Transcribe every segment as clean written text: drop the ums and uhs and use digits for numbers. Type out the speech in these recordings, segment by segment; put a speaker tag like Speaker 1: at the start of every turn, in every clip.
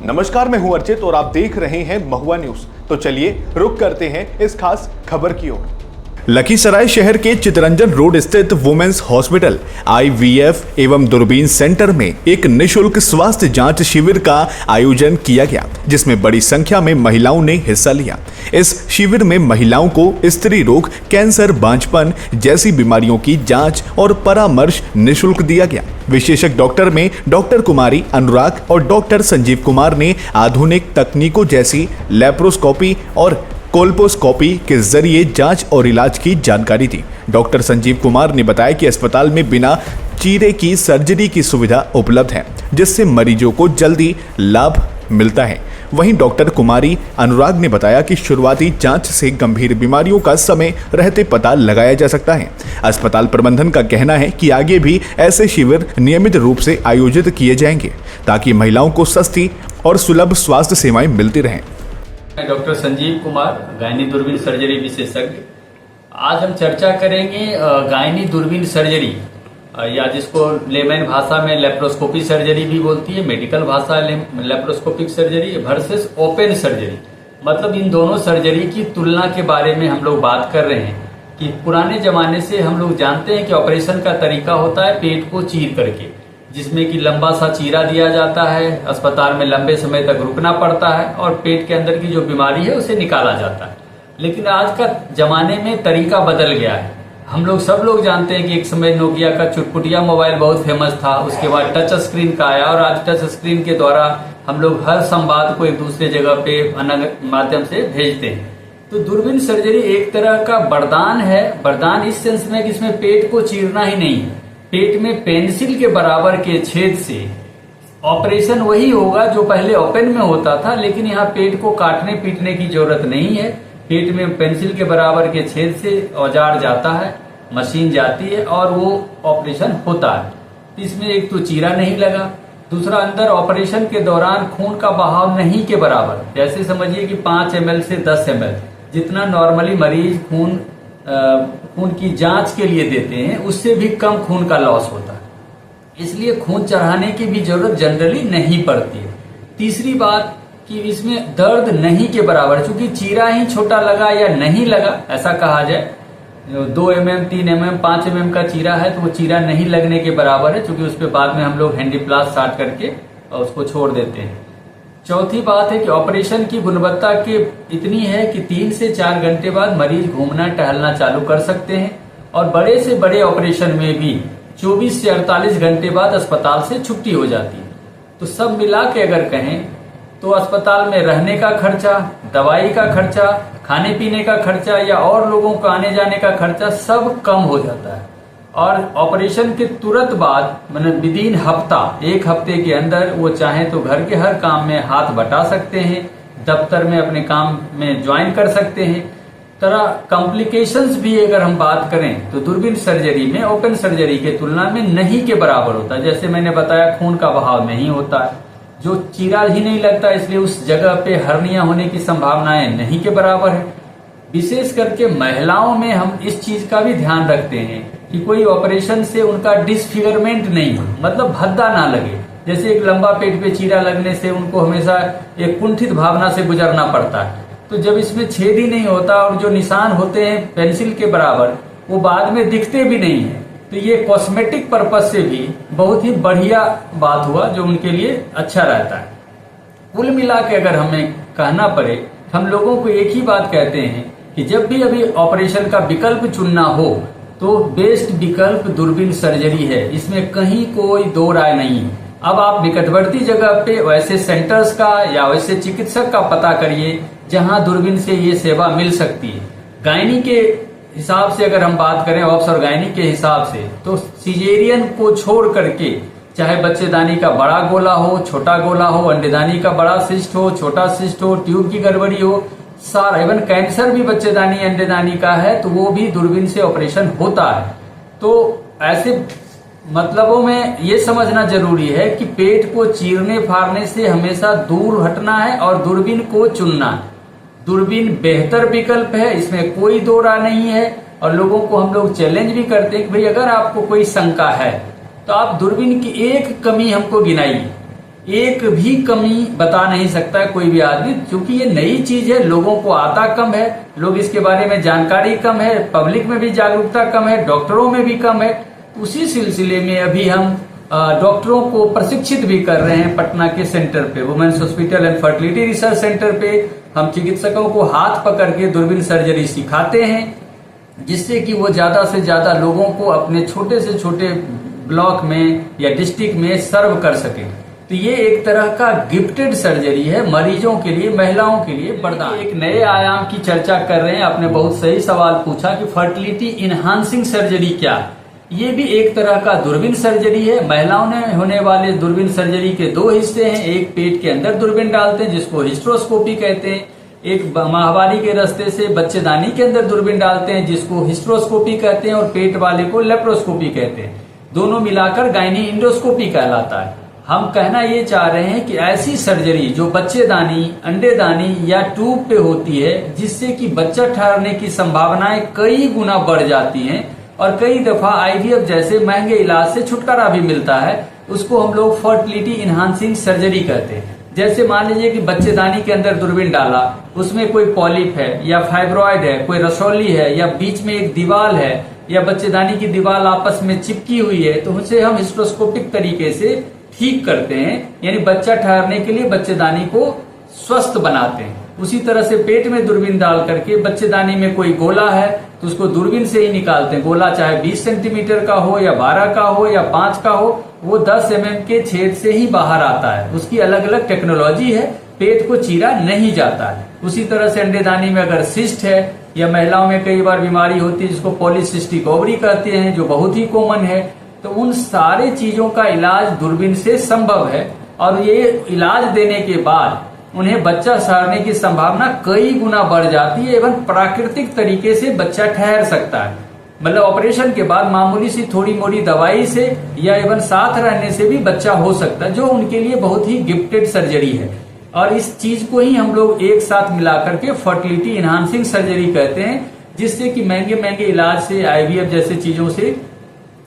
Speaker 1: नमस्कार, मैं हूं अर्चित और आप देख रहे हैं महुआ न्यूज। तो चलिए रुक करते हैं इस खास खबर की ओर। लखीसराय शहर के चितरंजन रोड स्थित वुमेन्स हॉस्पिटल IVF एवं दूरबीन सेंटर में एक निशुल्क स्वास्थ्य जांच शिविर का आयोजन किया गया, जिसमें बड़ी संख्या में महिलाओं ने हिस्सा लिया। इस शिविर में महिलाओं को स्त्री रोग, कैंसर, बांझपन जैसी बीमारियों की जांच और परामर्श निशुल्क दिया गया। विशेषज्ञ डॉक्टर में डॉक्टर कुमारी अनुराग और डॉक्टर संजीव कुमार ने आधुनिक तकनीकों जैसी लैप्रोस्कोपी और कोल्पोस्कोपी के जरिए जांच और इलाज की जानकारी दी। डॉक्टर संजीव कुमार ने बताया कि अस्पताल में बिना चीरे की सर्जरी की सुविधा उपलब्ध है, जिससे मरीजों को जल्दी लाभ मिलता है। वहीं डॉक्टर कुमारी अनुराग ने बताया कि शुरुआती जांच से गंभीर बीमारियों का समय रहते पता लगाया जा सकता है। अस्पताल प्रबंधन का कहना है कि आगे भी ऐसे शिविर नियमित रूप से आयोजित किए जाएंगे, ताकि महिलाओं को सस्ती और सुलभ स्वास्थ्य सेवाएं मिलती रहें।
Speaker 2: डॉक्टर संजीव कुमार, गायनी दूरबीन सर्जरी विशेषज्ञ। आज हम चर्चा करेंगे गायनी दूरबीन सर्जरी, या जिसको लेमैन भाषा में लेप्रोस्कोपी सर्जरी भी बोलती है, मेडिकल भाषा laparoscopic surgery versus open surgery. मतलब इन दोनों सर्जरी की तुलना के बारे में हम लोग बात कर रहे हैं कि पुराने जमाने से हम लोग जानते हैं कि ऑपरेशन का तरीका होता है पेट को चीर करके, जिसमें कि लंबा सा चीरा दिया जाता है, अस्पताल में लंबे समय तक रुकना पड़ता है और पेट के अंदर की जो बीमारी है उसे निकाला जाता है। लेकिन आज का जमाने में तरीका बदल गया है। हम लोग सब लोग जानते हैं कि एक समय नोकिया का चुटपुटिया मोबाइल बहुत फेमस था, उसके बाद टच स्क्रीन का आया और आज टच स्क्रीन के द्वारा हम लोग हर संवाद को एक दूसरे जगह पे अन्य माध्यम से भेजते हैं। तो दूरबीन सर्जरी एक तरह का वरदान है। वरदान इस सेंस में कि इसमें पेट को चीरना ही नहीं है, पेट में पेंसिल के बराबर के छेद से ऑपरेशन वही होगा जो पहले ओपन में होता था, लेकिन यहाँ पेट को काटने पीटने की जरूरत नहीं है। पेट में पेंसिल के बराबर के छेद से औजार जाता है, मशीन जाती है और वो ऑपरेशन होता है। इसमें एक तो चीरा नहीं लगा, दूसरा अंदर ऑपरेशन के दौरान खून का बहाव नहीं के बराबर, जैसे समझिए कि 5 ml से 10 ml जितना नॉर्मली मरीज खून की जांच के लिए देते हैं, उससे भी कम खून का लॉस होता है। इसलिए खून चढ़ाने की भी जरूरत जनरली नहीं पड़ती है। तीसरी बात कि इसमें दर्द नहीं के बराबर, चूंकि चीरा ही छोटा लगा या नहीं लगा ऐसा कहा जाए, 2 mm, 3 mm, 5 mm का चीरा है तो वो चीरा नहीं लगने के बराबर है, चूंकि उस पर बाद में हम लोग हैंडीप्लास्ट साट करके उसको छोड़ देते हैं। चौथी बात है कि ऑपरेशन की गुणवत्ता की इतनी है कि 3 से 4 घंटे बाद मरीज घूमना टहलना चालू कर सकते हैं और बड़े से बड़े ऑपरेशन में भी 24 से 48 घंटे बाद अस्पताल से छुट्टी हो जाती है। तो सब मिला के अगर कहें तो अस्पताल में रहने का खर्चा, दवाई का खर्चा, खाने पीने का खर्चा या और लोगों को आने जाने का खर्चा सब कम हो जाता है। और ऑपरेशन के तुरंत बाद मतलब विदिन हफ्ता, 1 हफ्ते के अंदर वो चाहे तो घर के हर काम में हाथ बटा सकते हैं, दफ्तर में अपने काम में ज्वाइन कर सकते हैं। तरह कॉम्प्लिकेशंस भी अगर हम बात करें तो दूरबीन सर्जरी में ओपन सर्जरी के तुलना में नहीं के बराबर होता है। जैसे मैंने बताया, खून का बहाव नहीं होता है, जो चीरा ही नहीं लगता, इसलिए उस जगह पे हर्निया होने की संभावनाएं नहीं के बराबर है। विशेष करके महिलाओं में हम इस चीज का भी ध्यान रखते हैं कि कोई ऑपरेशन से उनका डिसफिगरमेंट नहीं हो, मतलब भद्दा ना लगे। जैसे एक लंबा पेट पे चीरा लगने से उनको हमेशा एक कुंठित भावना से गुजरना पड़ता है, तो जब इसमें छेद ही नहीं होता और जो निशान होते हैं पेंसिल के बराबर वो बाद में दिखते भी नहीं है, तो ये कॉस्मेटिक पर्पज से भी बहुत ही बढ़िया बात हुआ जो उनके लिए अच्छा रहता है। कुल मिला के अगर हमें कहना पड़े, हम लोगों को एक ही बात कहते हैं कि जब भी अभी ऑपरेशन का विकल्प चुनना हो तो बेस्ट विकल्प दूरबीन सर्जरी है, इसमें कहीं कोई दो राय नहीं है। अब आप निकटवर्ती जगह पे वैसे सेंटर्स का या वैसे चिकित्सक का पता करिए जहां दूरबीन से ये सेवा मिल सकती है। गायनी के हिसाब से अगर हम बात करें, ऑब्स और गायनी के हिसाब से, तो सिजेरियन को छोड़ करके चाहे बच्चेदानी का बड़ा गोला हो, छोटा गोला हो, अंडेदानी का बड़ा सिस्ट हो, छोटा सिस्ट हो, ट्यूब की गड़बड़ी हो, सारा, इवन कैंसर भी बच्चेदानी अंडेदानी का है तो वो भी दूरबीन से ऑपरेशन होता है। तो ऐसे मतलबों में ये समझना जरूरी है कि पेट को चीरने फाड़ने से हमेशा दूर हटना है और दूरबीन को चुनना है। दूरबीन बेहतर विकल्प है, इसमें कोई दो राय नहीं है। और लोगों को हम लोग चैलेंज भी करते हैं कि भाई अगर आपको कोई शंका है तो आप दूरबीन की एक कमी हमको गिनाइए, एक भी कमी बता नहीं सकता है कोई भी आदमी, क्योंकि ये नई चीज है, लोगों को आता कम है, लोग इसके बारे में जानकारी कम है, पब्लिक में भी जागरूकता कम है, डॉक्टरों में भी कम है। उसी सिलसिले में अभी हम डॉक्टरों को प्रशिक्षित भी कर रहे हैं पटना के सेंटर पे, women's hospital and fertility research centre पे। हम चिकित्सकों को हाथ पकड़ के दूरबीन सर्जरी सिखाते हैं, जिससे कि वो ज्यादा से ज्यादा लोगों को अपने छोटे से छोटे ब्लॉक में या डिस्ट्रिक्ट में सर्व कर सके। तो ये एक तरह का गिफ्टेड सर्जरी है मरीजों के लिए, महिलाओं के लिए वरदान। एक नए आयाम की चर्चा कर रहे हैं। आपने बहुत सही सवाल पूछा कि फर्टिलिटी इनहांसिंग सर्जरी क्या है। ये भी एक तरह का दूरबीन सर्जरी है। महिलाओं में होने वाले दूरबीन सर्जरी के दो हिस्से हैं। एक पेट के अंदर दूरबीन डालते हैं जिसको हिस्ट्रोस्कोपी कहते हैं, एक माहवारी के रास्ते से बच्चेदानी के अंदर दूरबीन डालते हैं जिसको हिस्ट्रोस्कोपी कहते हैं, और पेट वाले को लेप्रोस्कोपी कहते हैं। दोनों मिलाकर गायनी इंडोस्कोपी कहलाता है। हम कहना ये चाह रहे हैं कि ऐसी सर्जरी जो बच्चेदानी, अंडेदानी या ट्यूब पे होती है, जिससे कि बच्चा ठहरने की संभावनाएं कई गुना बढ़ जाती हैं और कई दफा आईवीएफ जैसे महंगे इलाज से छुटकारा भी मिलता है, उसको हम लोग फर्टिलिटी इनहांसिंग सर्जरी कहते हैं। जैसे मान लीजिए कि बच्चेदानी के अंदर दूरबीन डाला, उसमें कोई पॉलिप है या फाइब्रॉइड है, कोई रसौली है, या बीच में एक दीवार है, या बच्चेदानी की दीवार आपस में चिपकी हुई है, तो उसे हम हिस्ट्रोस्कोपिक तरीके से ठीक करते हैं, यानी बच्चा ठहरने के लिए बच्चेदानी को स्वस्थ बनाते हैं। उसी तरह से पेट में दूरबीन डाल करके बच्चेदानी में कोई गोला है तो उसको दूरबीन से ही निकालते हैं। गोला चाहे 20 सेंटीमीटर का हो या 12 का हो या 5 का हो, वो 10 mm के छेद से ही बाहर आता है। उसकी अलग अलग टेक्नोलॉजी है, पेट को चीरा नहीं जाता है। उसी तरह से अंडेदानी में अगर सिस्ट है, या महिलाओं में कई बार बीमारी होती है जिसको पॉलीसिस्टिक ओवरी कहते हैं, जो बहुत ही कॉमन है, तो उन सारे चीजों का इलाज दूरबीन से संभव है। और ये इलाज देने के बाद उन्हें बच्चा ठहरने की संभावना कई गुना बढ़ जाती है, एवं प्राकृतिक तरीके से बच्चा ठहर सकता है। मतलब ऑपरेशन के बाद मामूली सी थोड़ी मोड़ी दवाई से या एवं साथ रहने से भी बच्चा हो सकता है, जो उनके लिए बहुत ही गिफ्टेड सर्जरी है। और इस चीज को ही हम लोग एक साथ मिलाकर के फर्टिलिटी इनहांसिंग सर्जरी कहते हैं, जिससे कि महंगे महंगे इलाज से, आईवीएफ जैसे चीजों से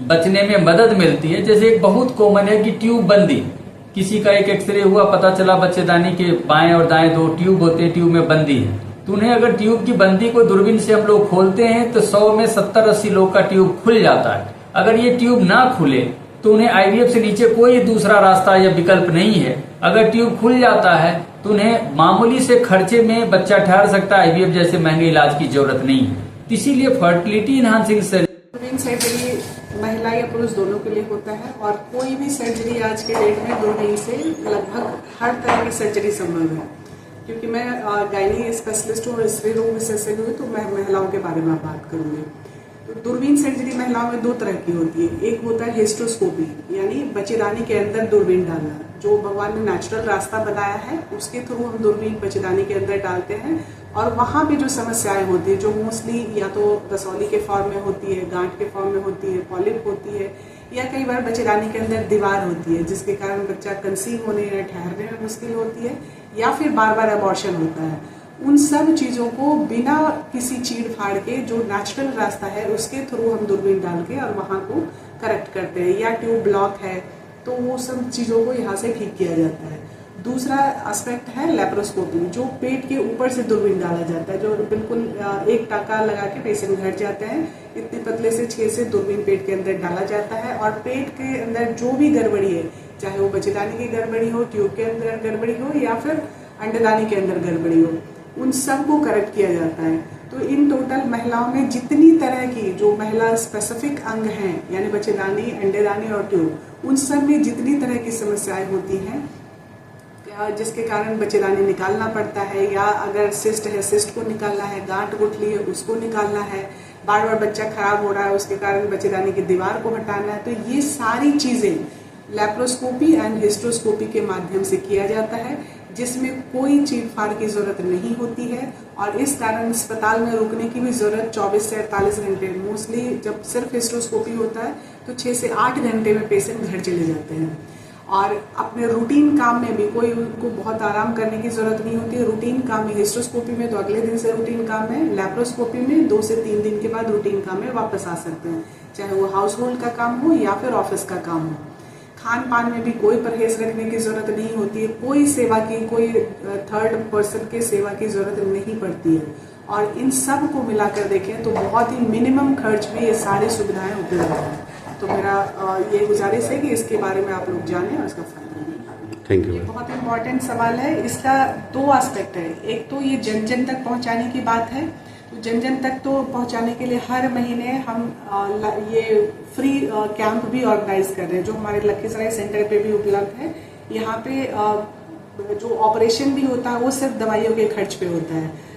Speaker 2: बचने में मदद मिलती है। जैसे एक बहुत कॉमन है कि ट्यूब बंदी, किसी का एक एक्सरे हुआ, पता चला बच्चेदानी के बाएं और दाएं 2 ट्यूब होते हैं, ट्यूब में बंदी है, तो उन्हें अगर ट्यूब की बंदी को दूरबीन से हम लोग खोलते हैं तो 100 में 70-80 लोग का ट्यूब खुल जाता है। अगर ये ट्यूब ना खुले तो उन्हें आईवीएफ से नीचे कोई दूसरा रास्ता या विकल्प नहीं है। अगर ट्यूब खुल जाता है तो उन्हें मामूली से खर्चे में बच्चा ठहर सकता है, आईवीएफ जैसे महंगे इलाज की जरूरत नहीं है। इसीलिए फर्टिलिटी इनहांसिंग
Speaker 3: सर्जरी महिला या पुरुष दोनों के लिए होता है, और कोई भी सर्जरी आज के डेट में दूरबीन से लगभग हर तरह की सर्जरी संभव है। क्योंकि मैं गायनी स्पेशलिस्ट हूँ और स्त्री रोग विशेषज्ञ हूँ, तो मैं महिलाओं के बारे में बात करूंगी। तो दूरबीन सर्जरी महिलाओं में 2 तरह की होती है। एक होता है हिस्ट्रोस्कोपी, यानी बच्चेदानी के अंदर दूरबीन डालना, जो भगवान ने नेचुरल रास्ता बनाया है उसके थ्रू हम दूरबीन बच्चेदानी के अंदर डालते हैं। और वहाँ भी जो समस्याएं होती है, जो मोस्टली या तो रसौली के फॉर्म में होती है, गांठ के फॉर्म में होती है, पॉलिप होती है, या कई बार बच्चेदानी के अंदर दीवार होती है जिसके कारण बच्चा कंसीव होने या ठहरने में मुश्किल होती है, या फिर बार बार अबॉर्शन होता है। उन सब चीज़ों को बिना किसी चीड़ फाड़ के, जो नेचुरल रास्ता है उसके थ्रू हम दूरबीन डाल के और वहाँ को करेक्ट करते हैं। या ट्यूब ब्लॉक है तो वो सब चीज़ों को यहाँ से ठीक किया जाता है। दूसरा एस्पेक्ट है लेप्रोस्कोपी, जो पेट के ऊपर से दूरबीन डाला जाता है, जो बिल्कुल एक टाका लगा के पेशेंट घर जाते हैं, इतने पतले से 6 से दूरबीन पेट के अंदर डाला जाता है। और पेट के अंदर जो भी गड़बड़ी है, चाहे वो बच्चेदानी की गड़बड़ी हो, ट्यूब के अंदर गड़बड़ी हो, या फिर अंडेदानी के अंदर गड़बड़ी हो, उन सब को करेक्ट किया जाता है। तो इन टोटल महिलाओं में जितनी तरह की जो महिला स्पेसिफिक अंग हैं, यानी बच्चेदानी, अंडेदानी और ट्यूब, उन सब में जितनी तरह की समस्याएं होती हैं, जिसके कारण बच्चेदानी निकालना पड़ता है, या अगर सिस्ट है सिस्ट को निकालना है, गांठ गुठली है उसको निकालना है, बार बार बच्चा खराब हो रहा है उसके कारण बच्चेदानी की दीवार को हटाना है, तो ये सारी चीजें लैप्रोस्कोपी एंड हिस्ट्रोस्कोपी के माध्यम से किया जाता है, जिसमें कोई चीड़ फाड़ की जरूरत नहीं होती है। और इस कारण अस्पताल में रुकने की भी जरूरत 24 से 48 घंटे, मोस्टली जब सिर्फ हिस्ट्रोस्कोपी होता है तो 6 से 8 घंटे में पेशेंट घर चले जाते हैं। और अपने रूटीन काम में भी कोई उनको बहुत आराम करने की जरूरत नहीं होती है। रूटीन काम में हिस्ट्रोस्कोपी में तो अगले दिन से रूटीन काम है, लैप्रोस्कोपी में 2 से 3 दिन के बाद रूटीन काम में वापस आ सकते हैं, चाहे वो हाउस होल्ड का काम हो या फिर ऑफिस का काम हो। खान पान में भी कोई परहेज रखने की जरूरत नहीं होती है, कोई सेवा की, कोई थर्ड पर्सन के सेवा की जरूरत नहीं पड़ती है। और इन सब को मिलाकर देखें तो बहुत ही मिनिमम खर्च में ये सारी सुविधाएं उपलब्ध हैं। तो मेरा ये गुजारिश है कि इसके बारे में आप लोग जानें और इसका फायदा लें।
Speaker 4: Thank you.
Speaker 3: ये बहुत इम्पोर्टेंट सवाल है। इसका दो एस्पेक्ट है। एक तो ये जन जन तक पहुंचाने की बात है। तो जन जन तक तो पहुंचाने के लिए हर महीने हम ये फ्री कैंप भी ऑर्गेनाइज कर रहे हैं, जो हमारे लखीसराय सेंटर पे भी उपलब्ध है। यहाँ पे जो ऑपरेशन भी होता है वो सिर्फ दवाइयों के खर्च पे होता है।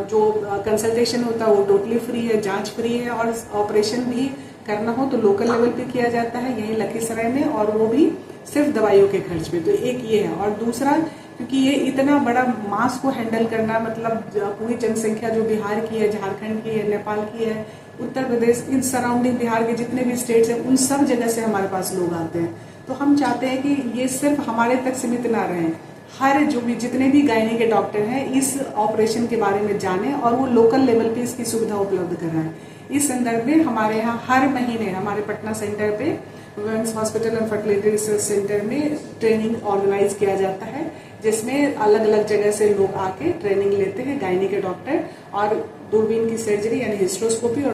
Speaker 3: जो कंसल्टेशन होता है वो टोटली फ्री है, जांच फ्री है, और ऑपरेशन भी करना हो तो लोकल लेवल पे किया जाता है यहीं लखीसराय में, और वो भी सिर्फ दवाइयों के खर्च पे। तो एक ये है। और दूसरा, क्योंकि ये इतना बड़ा मास को हैंडल करना, मतलब पूरी जनसंख्या जो बिहार की है, झारखंड की है, नेपाल की है, उत्तर प्रदेश, इन सराउंडिंग बिहार के जितने भी स्टेट्स हैं, उन सब जगह से हमारे पास लोग आते हैं। तो हम चाहते हैं कि ये सिर्फ हमारे तक सीमित ना रहें, हर जो भी जितने भी गायनी के डॉक्टर हैं इस ऑपरेशन के बारे में जाने और वो लोकल लेवल पे इसकी सुविधा उपलब्ध कराएं। इस संदर्भ में हमारे यहाँ हर महीने हमारे पटना सेंटर पे women's hospital and fertility research centre में ट्रेनिंग ऑर्गेनाइज किया जाता है, जिसमें अलग अलग जगह से लोग आके ट्रेनिंग लेते हैं, गायनी के डॉक्टर, और दूरबीन की सर्जरी यानी हिस्ट्रोस्कोपी और